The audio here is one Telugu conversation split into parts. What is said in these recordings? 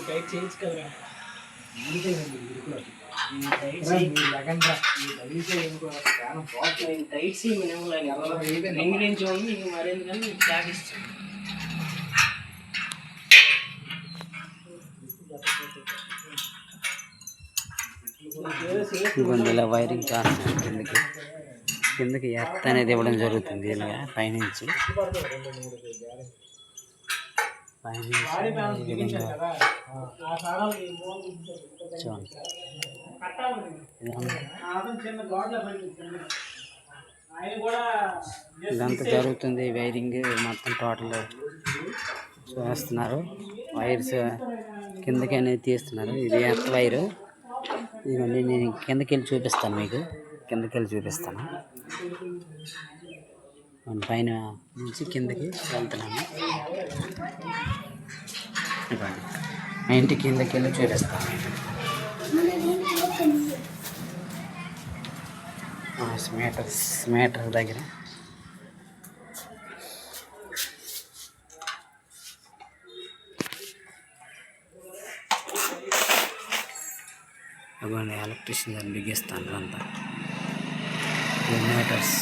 టైట్ చేయొచ్చు కదరా. టైట్ రింగ్ నుంచి ఉంది ఇంక మరేందుకని ట్యాగ్ ఇస్తాం. ఇలా వైరింగ్ చేస్తున్నాను కిందకి ఎర్త్ అనేది ఇవ్వడం జరుగుతుంది. ఇలాగా పైనుంచి ఇదంతా జరుగుతుంది. వైరింగ్ మొత్తం టోటల్ చేస్తున్నారు. వైర్స్ కిందకి అనేది తీస్తున్నారు. ఇది ఎర్త్ వైరు. ఇదిగోండి, నేను కిందకి వెళ్ళి చూపిస్తాను మీకు. పైన నుంచి కిందకి వెళ్తున్నాను. ఇవ్వండి, మా ఇంటి కిందకి వెళ్ళి చూపిస్తాను. మీటర్ దగ్గర ఇవ్వండి, ఎలక్ట్రిషియన్ గారిని బిగిస్తాను. అంతా మీటర్స్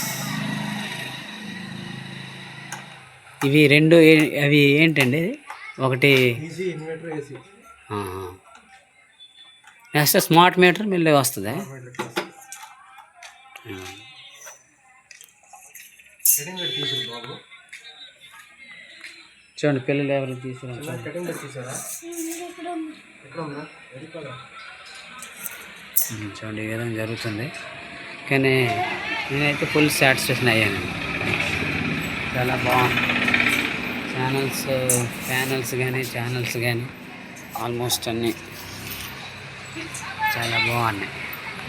ఇవి రెండు. అవి ఏంటండి? ఒకటి నెక్స్ట్ స్మార్ట్ మీటర్ మళ్ళీ వస్తుంది. చూడండి, పిల్లలు ఎవరు తీసుకురా. చూడండి, ఈ విధంగా జరుగుతుంది. కానీ నేనైతే ఫుల్ సాటిస్ఫాక్షన్ అయ్యాను. చాలా బాగుంది. ఛానల్స్ కానీ ఆల్మోస్ట్ అన్నీ చాలా బాగున్నాయి.